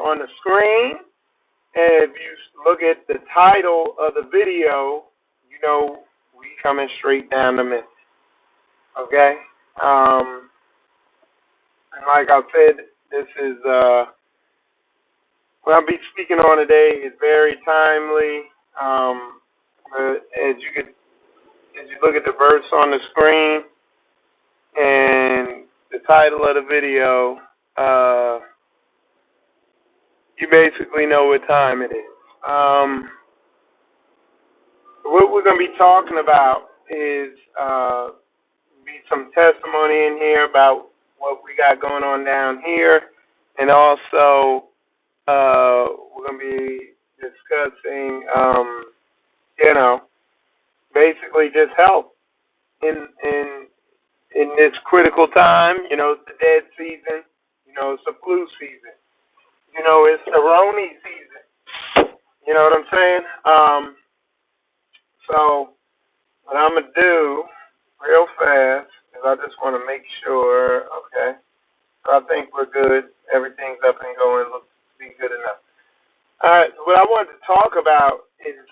on the screen. And if you look at the title of the video, you know we coming straight down the middle. Okay? And like I said, this is what I'll be speaking on today is very timely. As you look at the verse on the screen and the title of the video, you basically know what time it is. What we're going to be talking about is be some testimony in here about what we got going on down here, and also we're going to be discussing, basically just health in this critical time. You know, it's the dead season. You know, it's the flu season. You know, it's the Roni season. You know what I'm saying? So what I'm going to do real fast is I just want to make sure, okay, so I think we're good. Everything's up and going. Looks to be good enough. All right, so what I wanted to talk about is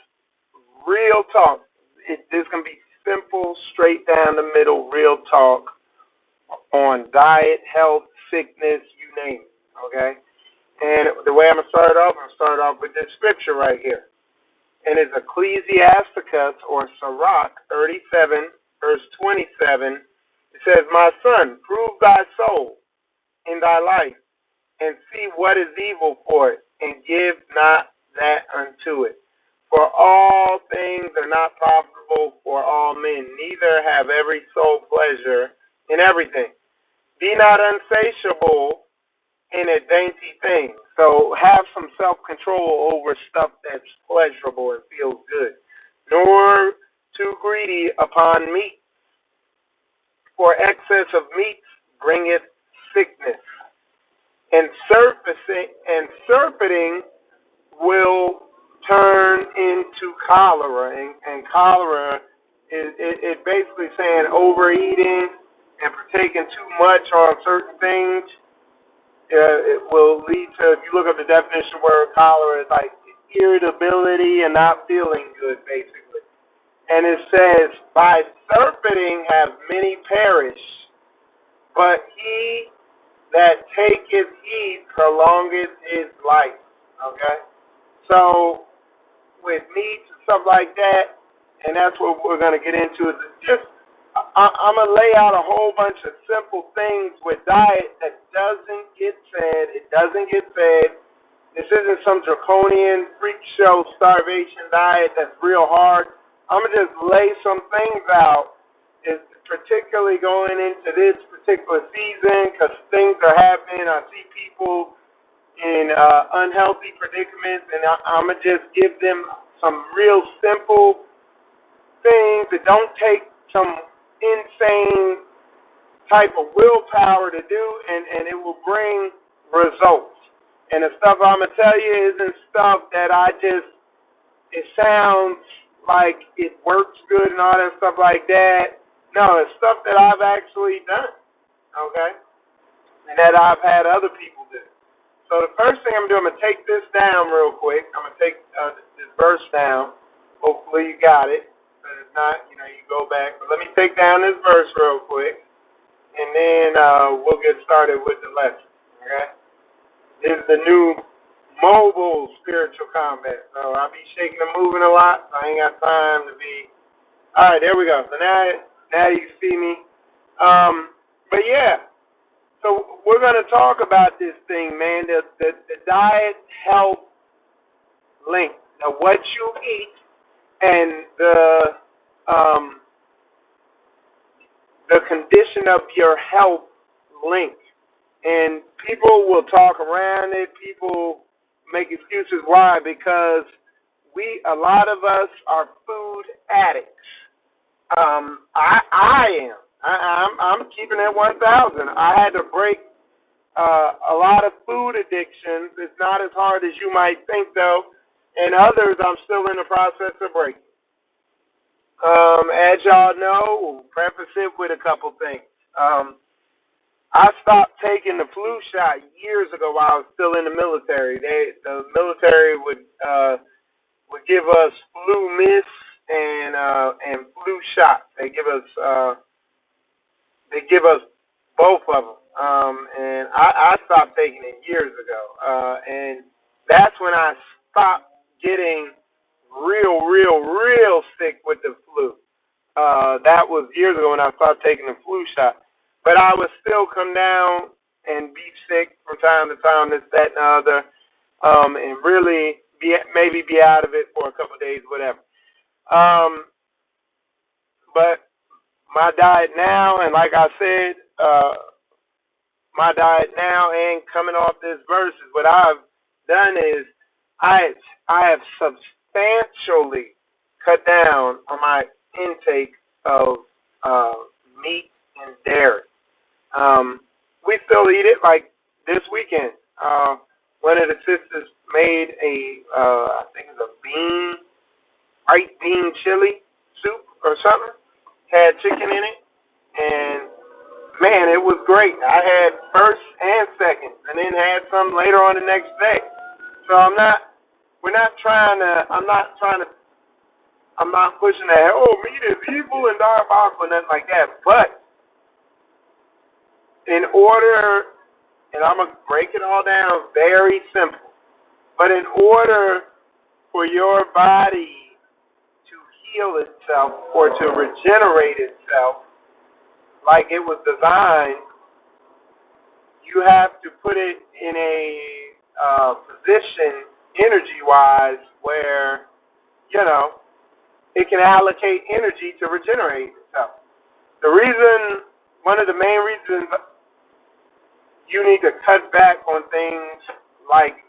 real talk. This can be simple, straight down the middle, real talk on diet, health, sickness, you name it, okay? And the way I'm going to start off with this scripture right here. And it's Ecclesiasticus, or Sirach 37, verse 27. It says, "My son, prove thy soul in thy life, and see what is evil for it, and give not that unto it. For all things are not profitable for all men, neither have every soul pleasure in everything. Be not unsatiable in a dainty thing." So have some self-control over stuff that's pleasurable and feels good. "Nor too greedy upon meat, for excess of meats bringeth sickness. And surfeiting will turn into cholera." And cholera is it basically saying overeating and partaking too much on certain things. It will lead to, if you look up the definition of word cholera, it's like irritability and not feeling good, basically. And it says, "By surfeiting have many perished, but he that taketh heed prolongeth his life." Okay? So, with meats and stuff like that, and that's what we're going to get into, is just, I'm going to lay out a whole bunch of simple things with diet that doesn't get said. It doesn't get fed. This isn't some draconian freak show starvation diet that's real hard. I'm going to just lay some things out, particularly going into this particular season, because things are happening. I see people in unhealthy predicaments, and I'm going to just give them some real simple things that don't take some insane type of willpower to do, and it will bring results. And the stuff I'm going to tell you isn't stuff that it sounds like it works good and all that stuff like that. No, it's stuff that I've actually done, okay, and that I've had other people do. So the first thing I'm doing, I'm going to take this down real quick. I'm going to take this verse down. Hopefully you got it. But if not, you go back. But let me take down this verse real quick, and then we'll get started with the lesson, okay? This is the new mobile spiritual combat. So I'll be shaking and moving a lot, so I ain't got time to be. All right, there we go. So now you see me. But yeah, so we're going to talk about this thing, man, the diet health link, what you eat, and the condition of your health link. And people will talk around it. People make excuses. Why? Because a lot of us are food addicts. I am. I'm keeping it 1,000. I had to break a lot of food addictions. It's not as hard as you might think, though. And others I'm still in the process of breaking. As y'all know, we'll preface it with a couple things. I stopped taking the flu shot years ago while I was still in the military. The military would give us flu mist and flu shots. They give us both of them. And I stopped taking it years ago. And that's when I stopped getting real sick with the flu. That was years ago when I stopped taking the flu shot. But I would still come down and be sick from time to time, this, that, and the other, and really maybe be out of it for a couple of days, whatever. But my diet now, and like I said, my diet now and coming off this verse is what I've done is I have substantially cut down on my intake of meat and dairy. We still eat it. Like this weekend, one of the sisters made I think it's a white bean chili soup or something. Had chicken in it, and man, it was great. I had first and second, and then had some later on the next day. So I'm not pushing that, oh, meat is evil and diabolical, nothing like that. But in order, and I'm going to break it all down very simple, but in order for your body to heal itself or to regenerate itself like it was designed, you have to put it in a position energy-wise where, it can allocate energy to regenerate itself. One of the main reasons you need to cut back on things like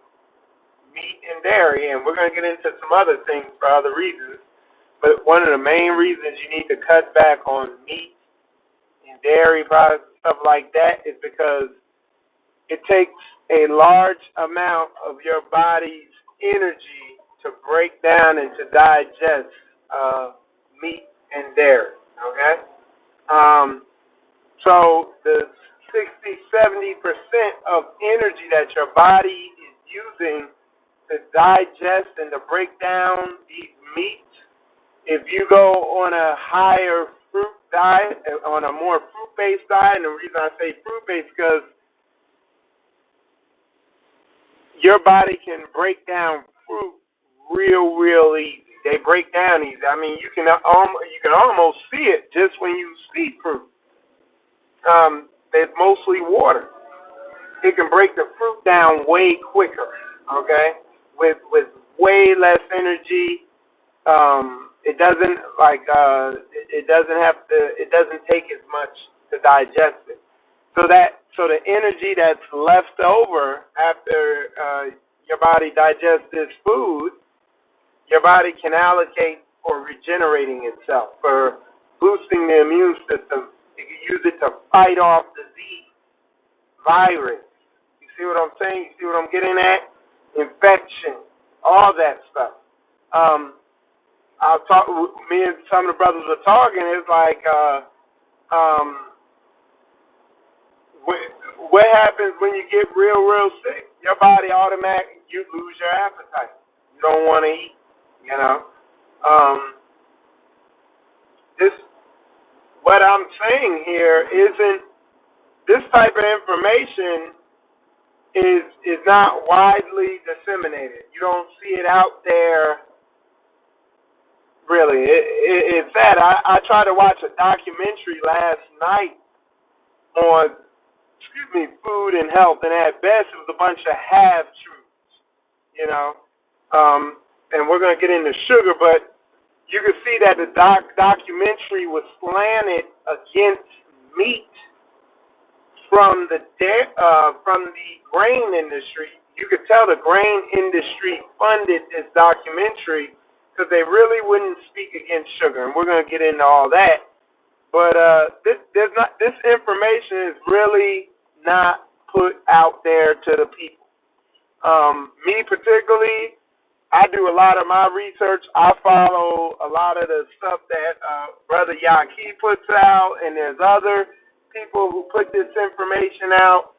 meat and dairy, and we're going to get into some other things for other reasons, but one of the main reasons you need to cut back on meat and dairy products, stuff like that, is because it takes a large amount of your body's energy to break down and to digest meat and dairy, okay? So the 60-70% of energy that your body is using to digest and to break down these meats, if you go on a higher fruit diet, on a more fruit-based diet, and the reason I say fruit-based is because your body can break down fruit real easy. They break down easy. I mean, you can almost see it just when you see fruit. It's mostly water. It can break the fruit down way quicker, okay? With way less energy. It doesn't take as much to digest it. So the energy that's left over after your body digests this food, your body can allocate for regenerating itself, for boosting the immune system. You can use it to fight off disease, virus. You see what I'm saying? You see what I'm getting at? Infection, all that stuff. Me and some of the brothers were talking. It's like, what happens when you get real sick? Your body automatically, you lose your appetite. You don't want to eat, What I'm saying here isn't, this type of information is not widely disseminated. You don't see it out there, really. It's sad. I tried to watch a documentary last night on, food and health, and at best it was a bunch of half-truths, and we're going to get into sugar, but you can see that the documentary was slanted against meat from the grain industry. You could tell the grain industry funded this documentary because they really wouldn't speak against sugar, and we're going to get into all that. But this information is really not put out there to the people. Me particularly, I do a lot of my research. I follow a lot of the stuff that Brother Yaki puts out, and there's other people who put this information out,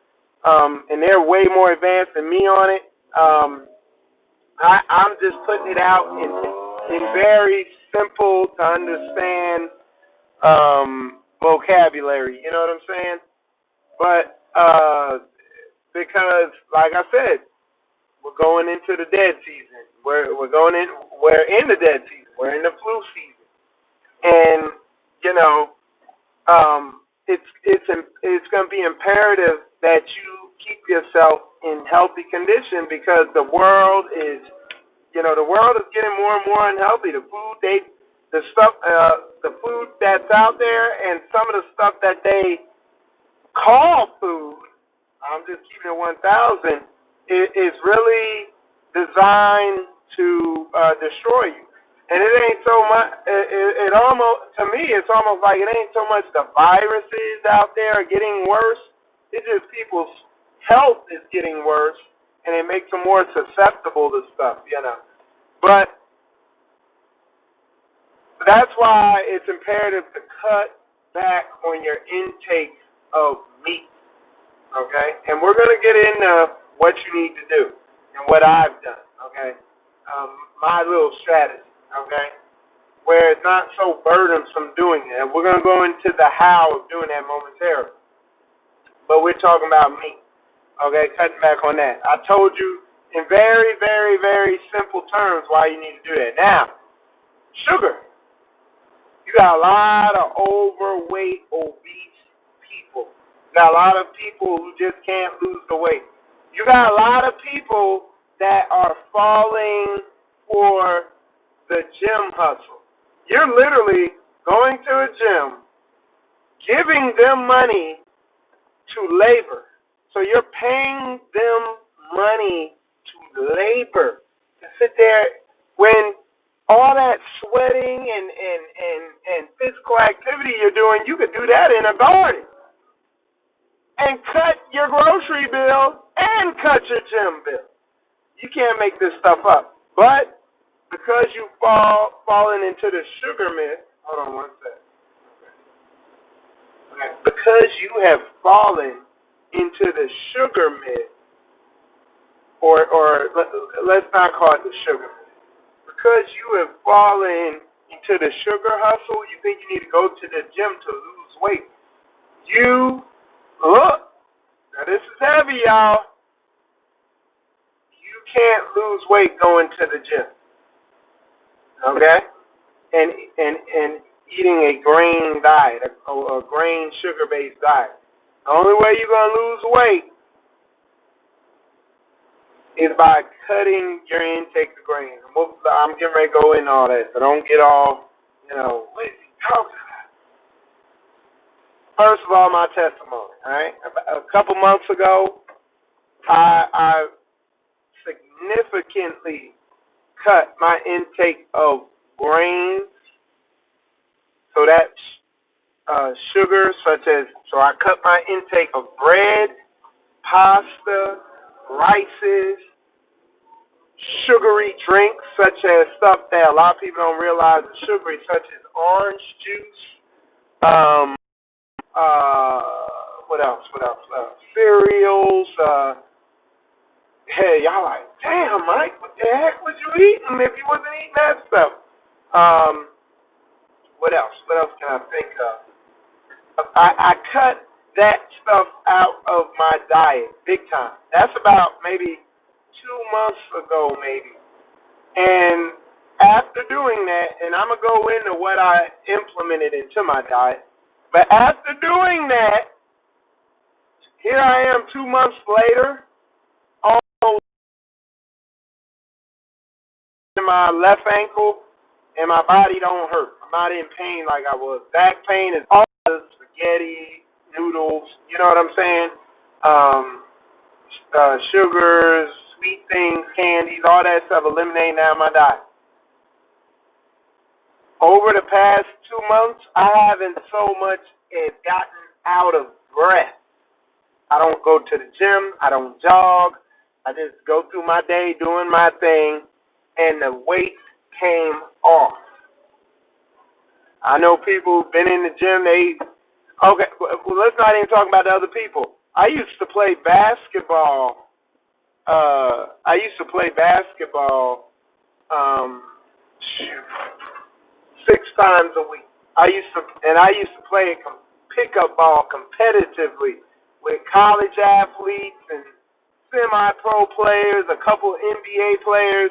and they're way more advanced than me on it. I'm just putting it out in very simple to understand vocabulary. You know what I'm saying? But because, like I said, we're going into the dead season. We're in the dead season. We're in the flu season, and you know, it's going to be imperative that you keep yourself in healthy condition because the world is getting more and more unhealthy. The food that's out there, and some of the stuff that they call food, I'm just keeping it 1,000, is really designed to destroy you. And it ain't so much. It almost, to me, it's almost like it ain't so much the viruses out there are getting worse. It's just people's health is getting worse, and it makes them more susceptible to stuff, you know. But that's why it's imperative to cut back on your intake of meat, okay? And we're going to get into what you need to do and what I've done, okay? My little strategy, okay? Where it's not so burdensome doing it. And we're going to go into the how of doing that momentarily. But we're talking about meat, okay? Cutting back on that. I told you in very, very, very simple terms why you need to do that. Now, sugar. You got a lot of overweight, obese people. You got a lot of people who just can't lose the weight. You got a lot of people that are falling for the gym hustle. You're literally going to a gym, giving them money to labor. So you're paying them money to labor, to sit there when all that sweating and physical activity you're doing, you could do that in a garden and cut your grocery bill and cut your gym bill. You can't make this stuff up. But because you've fallen into the sugar myth, hold on one second. Okay. Because you have fallen into the sugar myth, or let's not call it the sugar myth. Because you have fallen into the sugar hustle, you think you need to go to the gym to lose weight. You look. Now this is heavy, y'all. You can't lose weight going to the gym. Okay? And eating a grain diet, a grain sugar-based diet. The only way you're going to lose weight is by cutting your intake of grain. I'm getting ready to go into all that, so don't get all, what is he talking about? First of all, my testimony, all right? A couple months ago, I significantly cut my intake of grains, so that's sugar, so I cut my intake of bread, pasta, rices, sugary drinks, such as stuff that a lot of people don't realize is sugary, such as orange juice, what else? Cereals, hey, y'all like, damn, Mike, what the heck was you eating if you wasn't eating that stuff? What else? What else can I think of? I cut that stuff out of my diet big time. That's about maybe 2 months ago, maybe. And after doing that, and I'm going to go into what I implemented into my diet, but after doing that, here I am 2 months later, almost in my left ankle, and my body don't hurt. I'm not in pain like I was. Back pain is all the spaghetti, noodles, you know what I'm saying? Sugars, sweet things, candies, all that stuff eliminating out of my diet. Over the past 2 months, I haven't so much as gotten out of breath. I don't go to the gym. I don't jog. I just go through my day doing my thing, and the weight came off. I know people who've been in the gym, okay, well, let's not even talk about the other people. I used to play basketball. I used to play basketball. Shoot, 6 times a week. I used to play pickup ball competitively with college athletes and semi-pro players, a couple NBA players.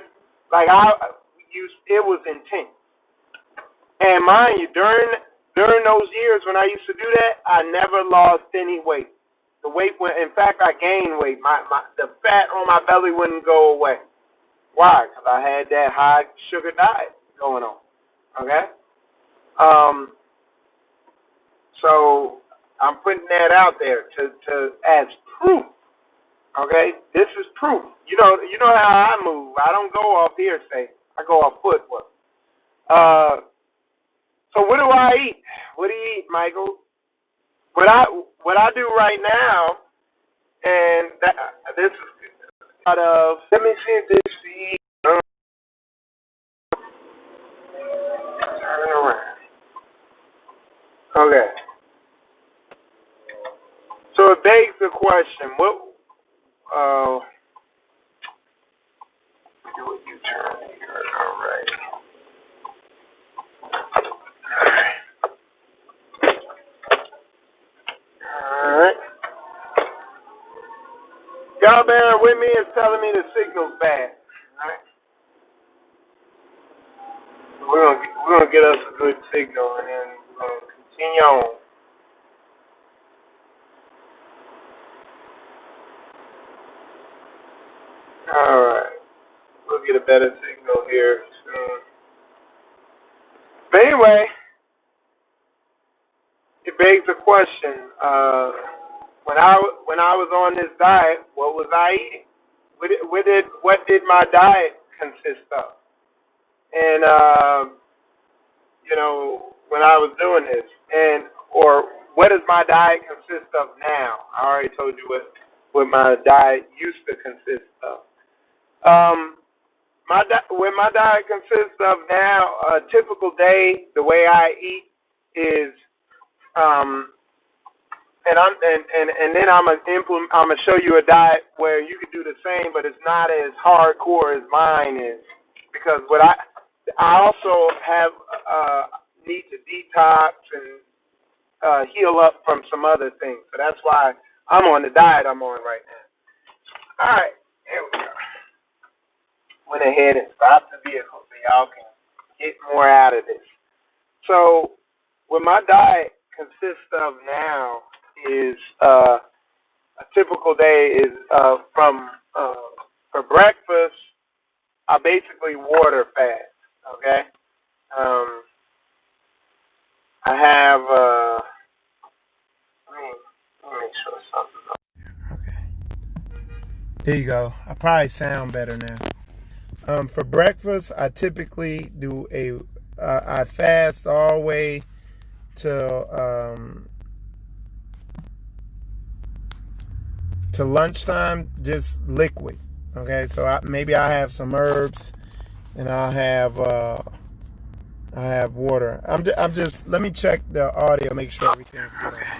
Like it was intense. And mind you, during those years when I used to do that, I never lost any weight. The weight went. In fact, I gained weight. The fat on my belly wouldn't go away. Why? Because I had that high sugar diet going on. Okay. So I'm putting that out there to as proof. Okay, this is proof. You know how I move. I don't go off hearsay. I go off footwork. So what do I eat? What do you eat, Michael? What I do right now, and this is out of. Let me see if this feed. Turn around. Okay. So it begs the question: what? Do a U-turn here. All right. All right. Y'all bear with me. It's telling me the signal's bad. All right. We're gonna get us a good signal, and then we're gonna continue on. All right. We'll get a better signal here soon. But anyway, it begs the question: when I was on this diet, what was I eating? What did my diet consist of? And when I was doing this, or what does my diet consist of now? I already told you what my diet used to consist of. What my diet consists of now, a typical day, the way I eat is, and then I'm gonna show you a diet where you can do the same, but it's not as hardcore as mine is, because I also have need to detox and heal up from some other things, so that's why I'm on the diet I'm on right now. All right, here we go. Went ahead and stopped the vehicle so y'all can get more out of this. So, what my diet consists of now is a typical day is for breakfast. I basically water fast. Okay. I have. Let me make sure something's. Okay. There you go. I probably sound better now. For breakfast, I typically do I fast all the way till to lunchtime, just liquid. Okay, so maybe I have some herbs, and I have water. I'm just let me check the audio, make sure everything's good. Okay.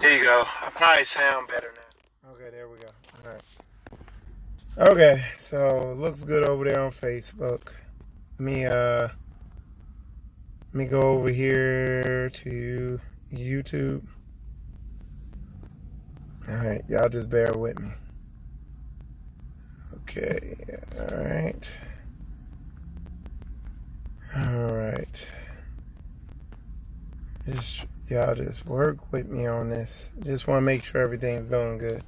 There you go. I probably sound better now. Okay, there we go. All right. Okay, so it looks good over there on Facebook. Let me go over here to YouTube. All right, y'all just bear with me. Okay, all right. All right. Y'all just work with me on this. Just want to make sure everything's going good.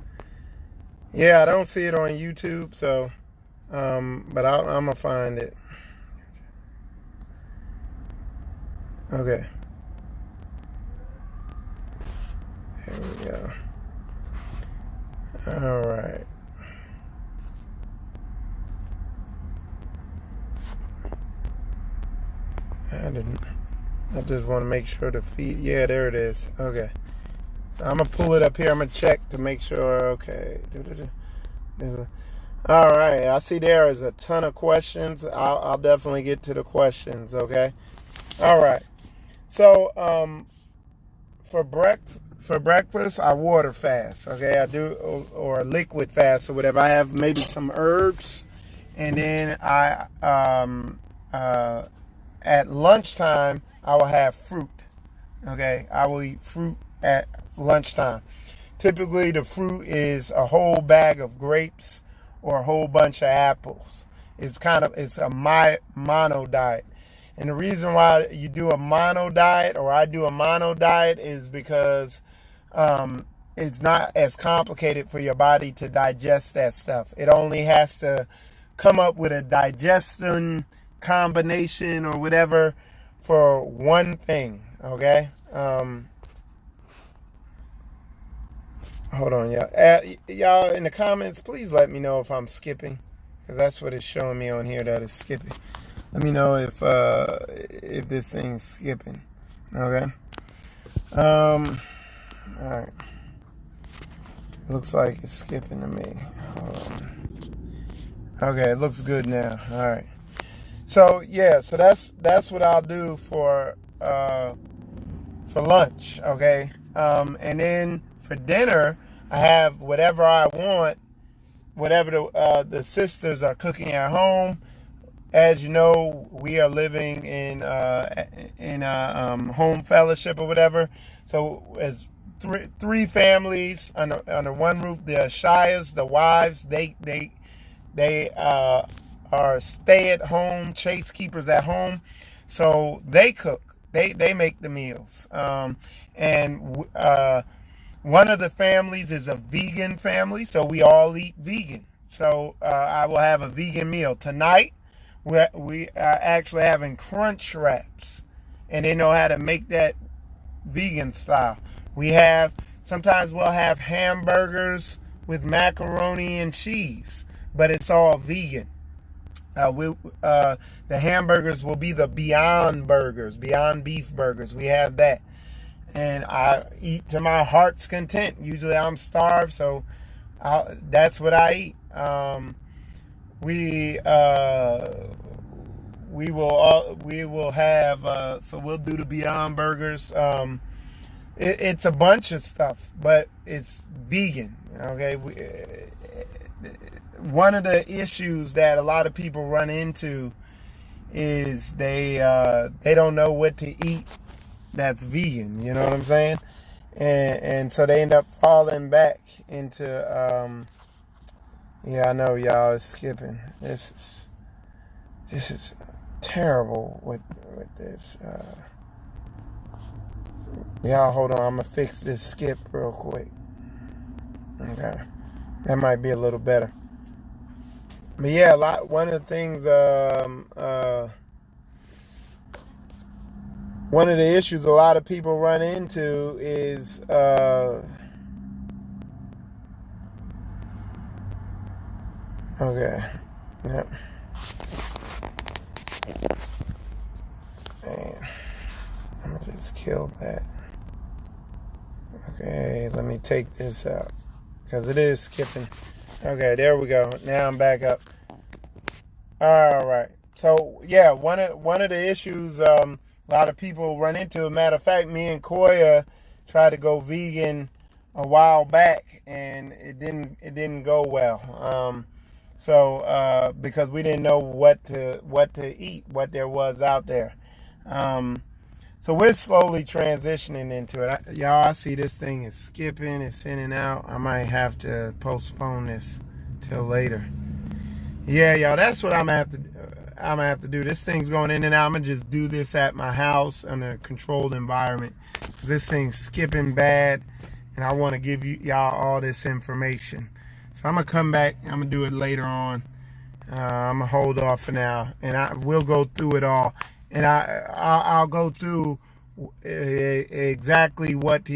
Yeah, I don't see it on YouTube, so, but I'm going to find it. Okay. There we go. All right. I just want to make sure the feed, yeah, there it is. Okay. I'm going to pull it up here. I'm going to check to make sure. Okay. All right. I see there is a ton of questions. I'll definitely get to the questions. Okay. All right. So, for breakfast, I water fast. Okay, I do, or liquid fast or whatever. I have maybe some herbs, and then at lunchtime I will have fruit. Okay, I will eat fruit at lunchtime. Typically, the fruit is a whole bag of grapes or a whole bunch of apples. It's a mono diet. And the reason why you do a mono diet, or I do a mono diet, is because it's not as complicated for your body to digest that stuff. It only has to come up with a digestion combination or whatever for one thing, okay? Hold on, y'all. Y'all in the comments, please let me know if I'm skipping, because that's what it's showing me on here, that it's skipping. Let me know if this thing's skipping. Okay. All right. Looks like it's skipping to me. Hold on. Okay, it looks good now. All right. So yeah, so that's what I'll do for lunch. Okay. And then for dinner, I have whatever I want, whatever the sisters are cooking at home. As you know, we are living in home fellowship or whatever. So as three families under one roof, the Shias, the wives, they are stay-at-home chase keepers at home. So they cook. They make the meals. And one of the families is a vegan family, so we all eat vegan. So I will have a vegan meal tonight. We are actually having crunch wraps, and they know how to make that vegan style. Sometimes we'll have hamburgers with macaroni and cheese, but it's all vegan. The hamburgers will be the Beyond burgers, Beyond beef burgers. We have that, and I eat to my heart's content. Usually I'm starved, so that's what I eat. We will have so we'll do the Beyond burgers. It's a bunch of stuff, but it's vegan. Okay. One of the issues that a lot of people run into is they don't know what to eat that's vegan. You know what I'm saying? And so they end up falling back into yeah, I know y'all is skipping. This is terrible with this. Y'all hold on, I'm gonna fix this skip real quick. Okay, that might be a little better. But yeah, one of the things, one of the issues a lot of people run into is okay, yep. Man, I'm gonna just kill that. Okay, let me take this out, because it is skipping. Okay, there we go. Now I'm back up. All right. So yeah, one of the issues a lot of people run into. Matter of fact, me and Koya tried to go vegan a while back, and it didn't go well. So because we didn't know what to eat, what there was out there. So we're slowly transitioning into it. Y'all, I see this thing is skipping, it's in and out. I might have to postpone this till later. Yeah, y'all, that's what I'm gonna have to do. This thing's going in and out. I'm gonna just do this at my house in a controlled environment, because this thing's skipping bad, and I want to give y'all all this information. So I'm gonna come back. I'm gonna do it later on. I'm gonna hold off for now, and I will go through it all. And I'll go through exactly what to